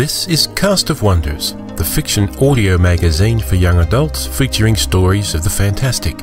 This is Cast of Wonders, the fiction audio magazine for young adults featuring stories of the fantastic.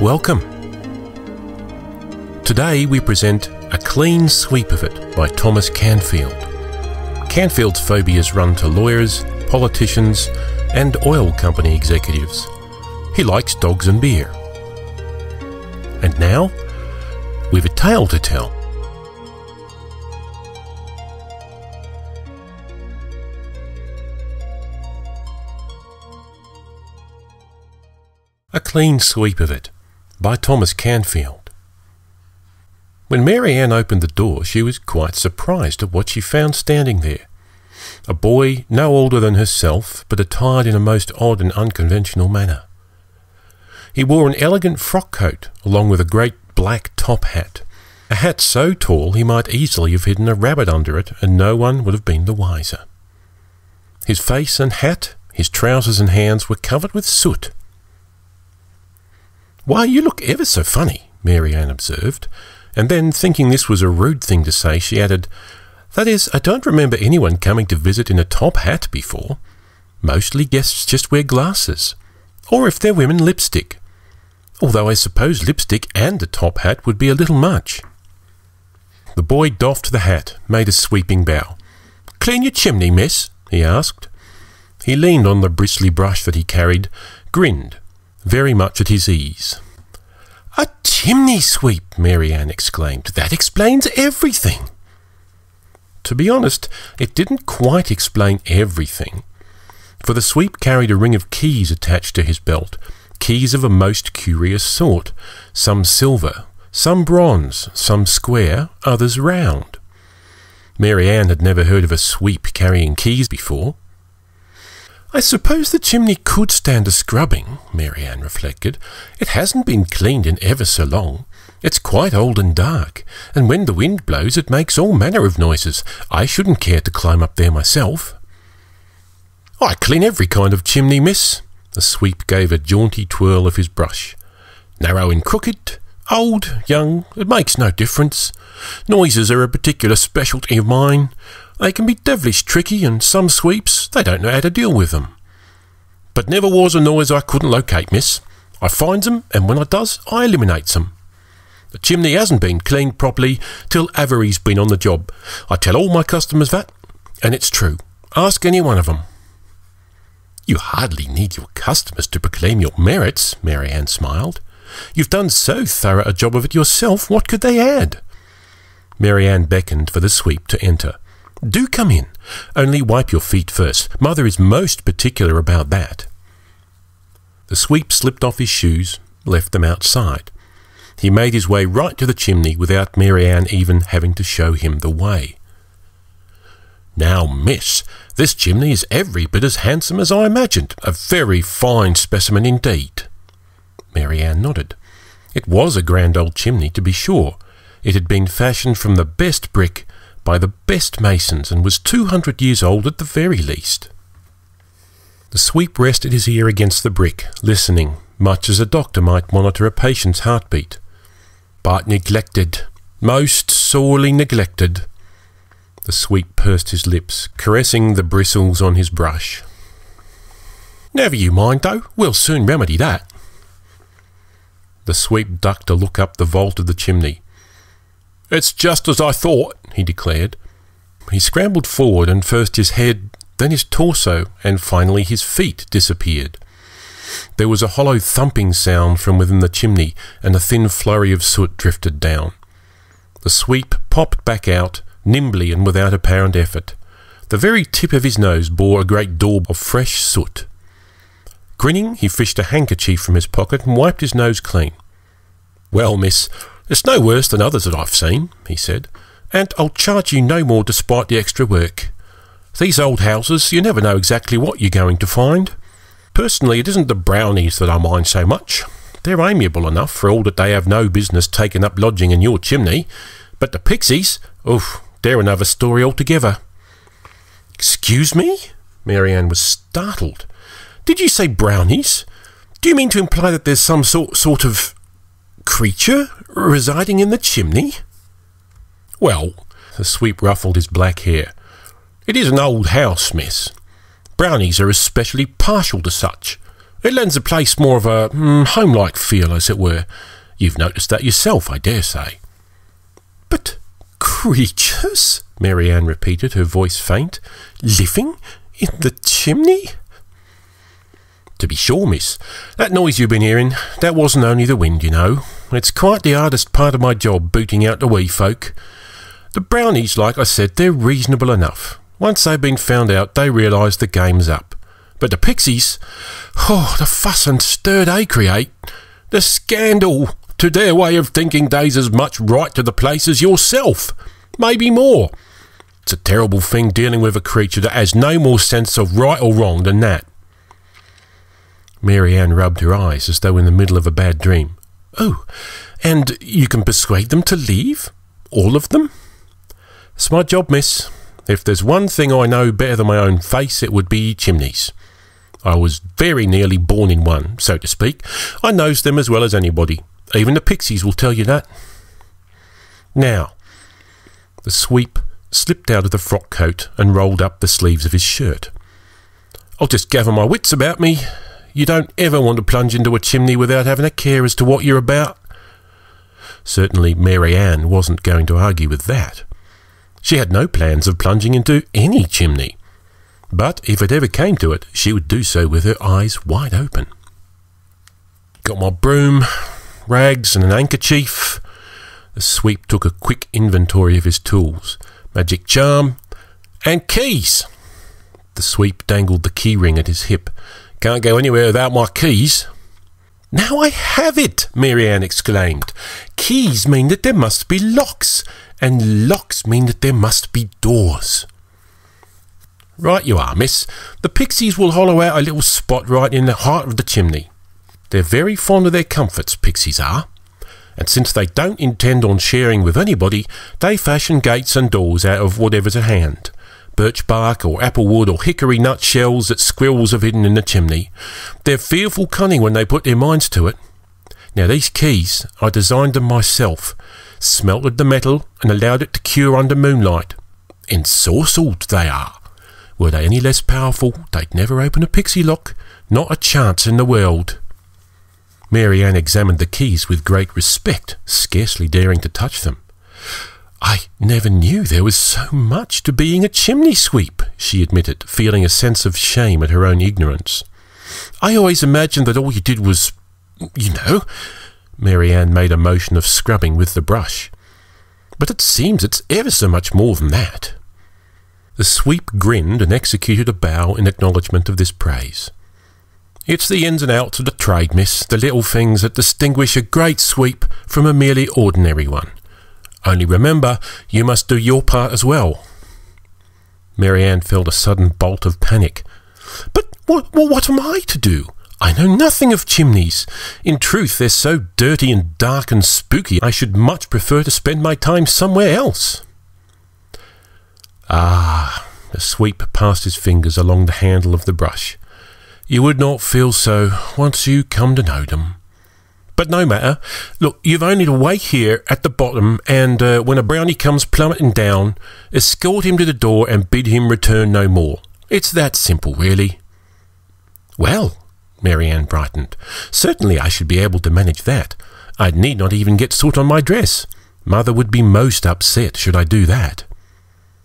Welcome. Today we present A Clean Sweep of It by Thomas Canfield. Canfield's phobias run to lawyers, politicians and oil company executives. He likes dogs and beer. And now, we've a tale to tell. A Clean Sweep of It by Thomas Canfield. When Mary Ann opened the door, she was quite surprised at what she found standing there. A boy no older than herself, but attired in a most odd and unconventional manner. He wore an elegant frock coat, along with a great black top hat. A hat so tall he might easily have hidden a rabbit under it, and no one would have been the wiser. His face and hat, his trousers and hands were covered with soot. "Why, you look ever so funny," Mary Ann observed, and then, thinking this was a rude thing to say, she added, "That is, I don't remember anyone coming to visit in a top hat before. Mostly guests just wear glasses, or if they're women, lipstick. Although I suppose lipstick and a top hat would be a little much." The boy doffed the hat, made a sweeping bow. "Clean your chimney, miss?" he asked. He leaned on the bristly brush that he carried, grinned, very much at his ease. "A chimney sweep!" Mary Ann exclaimed. "That explains everything." To be honest, it didn't quite explain everything, for the sweep carried a ring of keys attached to his belt, keys of a most curious sort, some silver, some bronze, some square, others round. Mary Ann had never heard of a sweep carrying keys before. "I suppose the chimney could stand a scrubbing," Mary Ann reflected. "It hasn't been cleaned in ever so long. It's quite old and dark, and when the wind blows it makes all manner of noises. I shouldn't care to climb up there myself." "I clean every kind of chimney, miss." The sweep gave a jaunty twirl of his brush. "Narrow and crooked, old, young, it makes no difference. Noises are a particular specialty of mine. They can be devilish tricky, and some sweeps, they don't know how to deal with them. But never was a noise I couldn't locate, miss. I finds 'em, and when I does, I eliminates 'em. The chimney hasn't been cleaned properly till Avery's been on the job. I tell all my customers that, and it's true. Ask any one of 'em." "You hardly need your customers to proclaim your merits," Mary Ann smiled. "You've done so thorough a job of it yourself, what could they add?" Mary Ann beckoned for the sweep to enter. "Do come in. Only wipe your feet first. Mother is most particular about that." The sweep slipped off his shoes, left them outside. He made his way right to the chimney without Mary Ann even having to show him the way. "Now, miss, this chimney is every bit as handsome as I imagined. A very fine specimen indeed." Mary Ann nodded. It was a grand old chimney, to be sure. It had been fashioned from the best brick by the best masons and was 200 years old at the very least. The sweep rested his ear against the brick, listening, much as a doctor might monitor a patient's heartbeat. "But neglected, most sorely neglected." The sweep pursed his lips, caressing the bristles on his brush. "Never you mind, though. We'll soon remedy that." The sweep ducked to look up the vault of the chimney. "It's just as I thought," he declared. He scrambled forward, and first his head, then his torso, and finally his feet disappeared. There was a hollow thumping sound from within the chimney, and a thin flurry of soot drifted down. The sweep popped back out, nimbly and without apparent effort. The very tip of his nose bore a great daub of fresh soot. Grinning, he fished a handkerchief from his pocket and wiped his nose clean. "Well, miss, it's no worse than others that I've seen," he said, "and I'll charge you no more despite the extra work. These old houses, you never know exactly what you're going to find. Personally, it isn't the brownies that I mind so much. They're amiable enough for all that they have no business taking up lodging in your chimney. But the pixies, they're another story altogether." "Excuse me?" Mary Ann was startled. "Did you say brownies? Do you mean to imply that there's some sort of creature residing in the chimney?" "Well," the sweep ruffled his black hair, It is an old house, miss. Brownies are especially partial to such. It lends the place more of a home-like feel, as it were. You've noticed that yourself, I dare say. But creatures? Mary Ann repeated, her voice faint. Living in the chimney? To be sure, miss. That noise you've been hearing, that wasn't only the wind, you know. It's quite the hardest part of my job, booting out the wee folk. The brownies, like I said, they're reasonable enough. Once they've been found out, they realise the game's up. But the pixies, the fuss and stir they create, the scandal. To their way of thinking they's as much right to the place as yourself, maybe more. It's a terrible thing dealing with a creature that has no more sense of right or wrong than that. Mary Ann rubbed her eyes as though in the middle of a bad dream. Oh, and you can persuade them to leave? All of them? It's my job, miss. If there's one thing I know better than my own face, it would be chimneys. I was very nearly born in one, so to speak. I knows them as well as anybody. Even the pixies will tell you that. Now, the sweep slipped out of the frock coat and rolled up the sleeves of his shirt. I'll just gather my wits about me. You don't ever want to plunge into a chimney without having a care as to what you're about. Certainly Mary Ann wasn't going to argue with that. She had no plans of plunging into any chimney. But if it ever came to it, she would do so with her eyes wide open. Got my broom, rags and an handkerchief. The sweep took a quick inventory of his tools. Magic charm and keys. The sweep dangled the key ring at his hip. Can't go anywhere without my keys. Now I have it, Mary Ann exclaimed. Keys mean that there must be locks, and locks mean that there must be doors. Right you are, miss. The pixies will hollow out a little spot right in the heart of the chimney. They're very fond of their comforts, pixies are. And since they don't intend on sharing with anybody, they fashion gates and doors out of whatever's at hand. Birch bark or apple wood or hickory nut shells that squirrels have hidden in the chimney. They're fearful cunning when they put their minds to it. Now these keys, I designed them myself, smelted the metal and allowed it to cure under moonlight. Ensorcelled they are. Were they any less powerful, they'd never open a pixie lock. Not a chance in the world. Mary Ann examined the keys with great respect, scarcely daring to touch them. I never knew there was so much to being a chimney sweep, she admitted, feeling a sense of shame at her own ignorance. I always imagined that all you did was, you know. Mary Ann made a motion of scrubbing with the brush. But it seems it's ever so much more than that. The sweep grinned and executed a bow in acknowledgment of this praise. It's the ins and outs of the trade, miss, the little things that distinguish a great sweep from a merely ordinary one. Only remember, you must do your part as well. Mary Ann felt a sudden bolt of panic. But what am I to do? I know nothing of chimneys. In truth, they're so dirty and dark and spooky, I should much prefer to spend my time somewhere else. Ah, the sweep passed his fingers along the handle of the brush. You would not feel so once you come to know them. But no matter. Look, you've only to wait here at the bottom and when a brownie comes plummeting down, escort him to the door and bid him return no more. It's that simple, really. Well, Mary Ann brightened. Certainly I should be able to manage that. I need not even get soot on my dress. Mother would be most upset should I do that.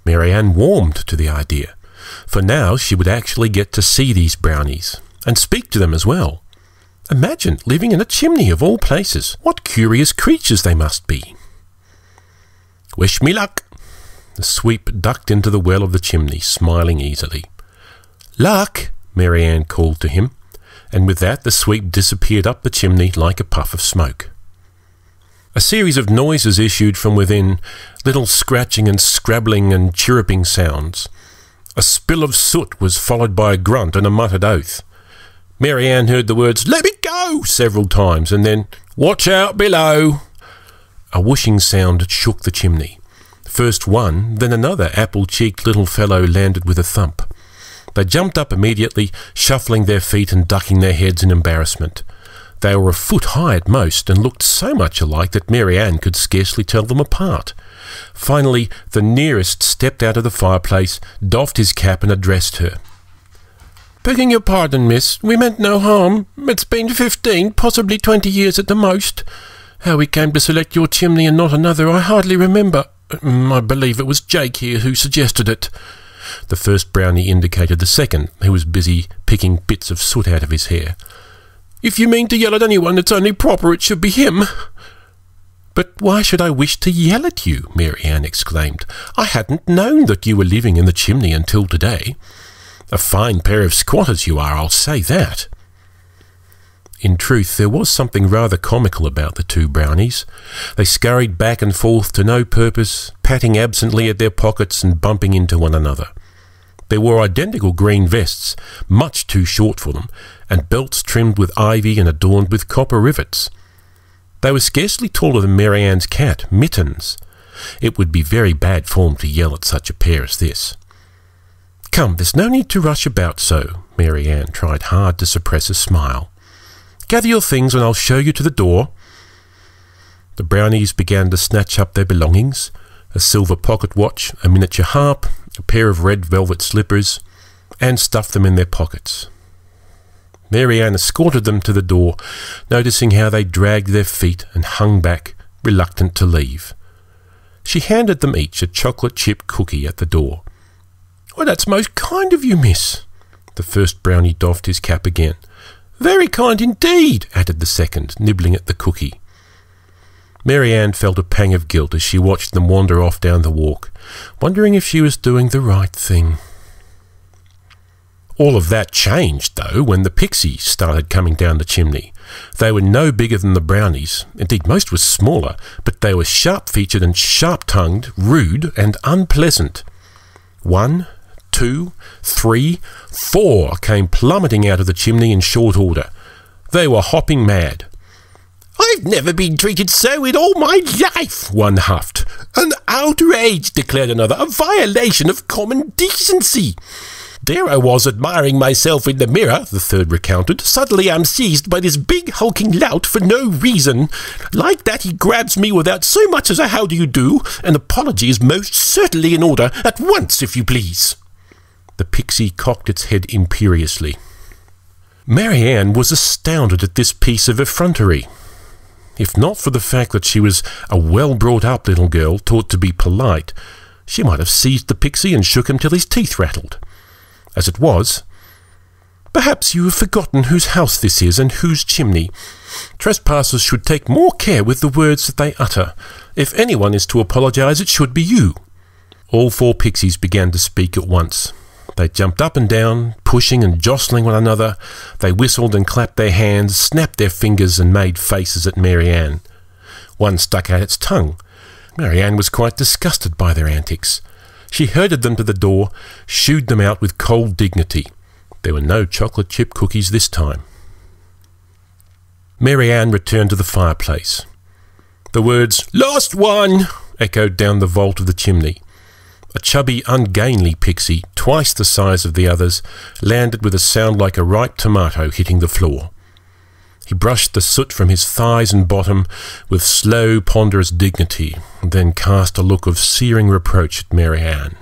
Mary Ann warmed to the idea, for now she would actually get to see these brownies, and speak to them as well. Imagine living in a chimney of all places. What curious creatures they must be. Wish me luck. The sweep ducked into the well of the chimney, smiling easily. Luck, Mary Ann called to him, and with that the sweep disappeared up the chimney like a puff of smoke. A series of noises issued from within, little scratching and scrabbling and chirruping sounds. A spill of soot was followed by a grunt and a muttered oath. Mary Ann heard the words, "Let me go!" several times, and then, "Watch out below!" A whooshing sound shook the chimney. First one, then another apple-cheeked little fellow landed with a thump. They jumped up immediately, shuffling their feet and ducking their heads in embarrassment. They were a foot high at most and looked so much alike that Mary Ann could scarcely tell them apart. Finally, the nearest stepped out of the fireplace, doffed his cap and addressed her. "Begging your pardon, miss, we meant no harm. It's been 15, possibly 20 years at the most. How we came to select your chimney and not another, I hardly remember. I believe it was Jake here who suggested it." The first brownie indicated the second, who was busy picking bits of soot out of his hair. "If you mean to yell at anyone, it's only proper it should be him." "But why should I wish to yell at you?" Mary Ann exclaimed. "I hadn't known that you were living in the chimney until today. A fine pair of squatters you are, I'll say that." In truth, there was something rather comical about the two brownies. They scurried back and forth to no purpose, patting absently at their pockets and bumping into one another. They wore identical green vests, much too short for them, and belts trimmed with ivy and adorned with copper rivets. They were scarcely taller than Mary Ann's cat, Mittens. It would be very bad form to yell at such a pair as this. "Come, there's no need to rush about so." Mary Ann tried hard to suppress a smile. "Gather your things and I'll show you to the door." The brownies began to snatch up their belongings, a silver pocket watch, a miniature harp, a pair of red velvet slippers, and stuffed them in their pockets. Mary Ann escorted them to the door, noticing how they dragged their feet and hung back, reluctant to leave. She handed them each a chocolate chip cookie at the door. "Well, that's most kind of you, miss." The first brownie doffed his cap again. "Very kind indeed," added the second, nibbling at the cookie. Mary Ann felt a pang of guilt as she watched them wander off down the walk, wondering if she was doing the right thing. All of that changed, though, when the pixies started coming down the chimney. They were no bigger than the brownies. Indeed, most were smaller, but they were sharp-featured and sharp-tongued, rude and unpleasant. 1, 2, 3, 4 came plummeting out of the chimney in short order. They were hopping mad. "I've never been treated so in all my life," one huffed. "An outrage," declared another. "A violation of common decency." "There I was admiring myself in the mirror," the third recounted. "Suddenly I'm seized by this big hulking lout for no reason. Like that he grabs me without so much as a how do you do. An apology is most certainly in order. At once, if you please." The pixie cocked its head imperiously. Mary Ann was astounded at this piece of effrontery. If not for the fact that she was a well-brought-up little girl taught to be polite, she might have seized the pixie and shook him till his teeth rattled. As it was, "Perhaps you have forgotten whose house this is and whose chimney. Trespassers should take more care with the words that they utter. If anyone is to apologise, it should be you." All 4 pixies began to speak at once. They jumped up and down, pushing and jostling one another. They whistled and clapped their hands, snapped their fingers and made faces at Mary Ann. One stuck out its tongue. Mary Ann was quite disgusted by their antics. She herded them to the door, shooed them out with cold dignity. There were no chocolate chip cookies this time. Mary Ann returned to the fireplace. The words, "Last one," echoed down the vault of the chimney. A chubby, ungainly pixie, twice the size of the others, landed with a sound like a ripe tomato hitting the floor. He brushed the soot from his thighs and bottom with slow, ponderous dignity, and then cast a look of searing reproach at Mary Ann.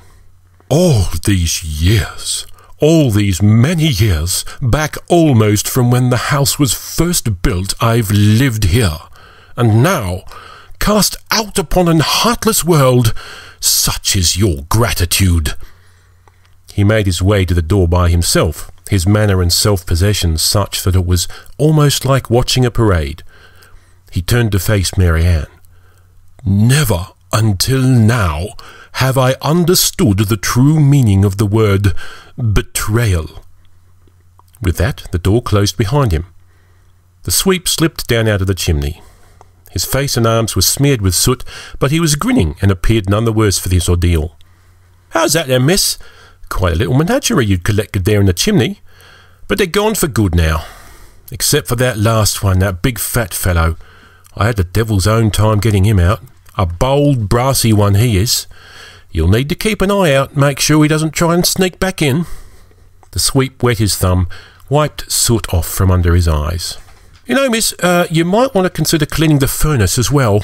"All these years, all these many years, back almost from when the house was first built, I've lived here. And now, cast out upon an heartless world, such is your gratitude." He made his way to the door by himself, his manner and self-possession such that it was almost like watching a parade. He turned to face Mary Ann. "Never until now have I understood the true meaning of the word betrayal." With that, the door closed behind him. The sweep slipped down out of the chimney. His face and arms were smeared with soot, but he was grinning and appeared none the worse for this ordeal. "How's that then, miss? Quite a little menagerie you'd collected there in the chimney. But they're gone for good now. Except for that last one, that big fat fellow. I had the devil's own time getting him out. A bold, brassy one he is. You'll need to keep an eye out, make sure he doesn't try and sneak back in." The sweep wet his thumb, wiped soot off from under his eyes. You know, miss, you might want to consider cleaning the furnace as well.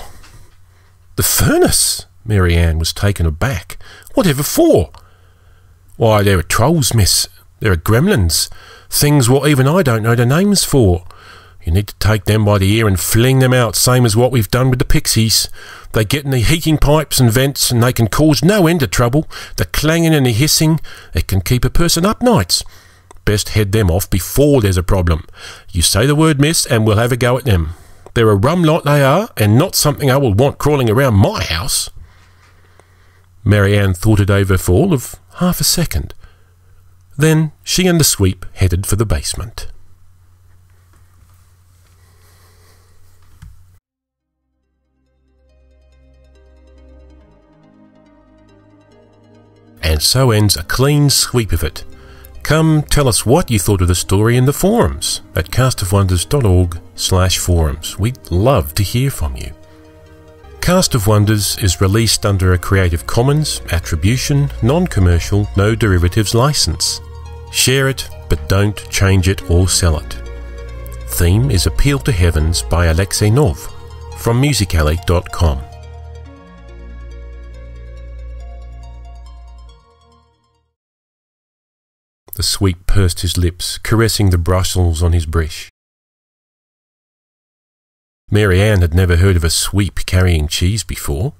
The furnace? Mary Ann was taken aback. Whatever for? Why, there are trolls, miss. There are gremlins. Things what even I don't know the names for. You need to take them by the ear and fling them out, same as what we've done with the pixies. They get in the heating pipes and vents, and they can cause no end of trouble. The clanging and the hissing, it can keep a person up nights. Best head them off before there's a problem. You say the word, miss, and we'll have a go at them. They're a rum lot they are, and not something I will want crawling around my house. Mary Ann thought it over for all of half a second. Then she and the sweep headed for the basement. And so ends a clean sweep of it. Come tell us what you thought of the story in the forums at castofwonders.org/forums. We'd love to hear from you. Cast of Wonders is released under a Creative Commons Attribution, Non-Commercial, No Derivatives license. Share it, but don't change it or sell it. Theme is Appeal to Heavens by Alexei Nov from musicalley.com. The sweep pursed his lips, caressing the bristles on his brish. Mary Ann had never heard of a sweep carrying cheese before.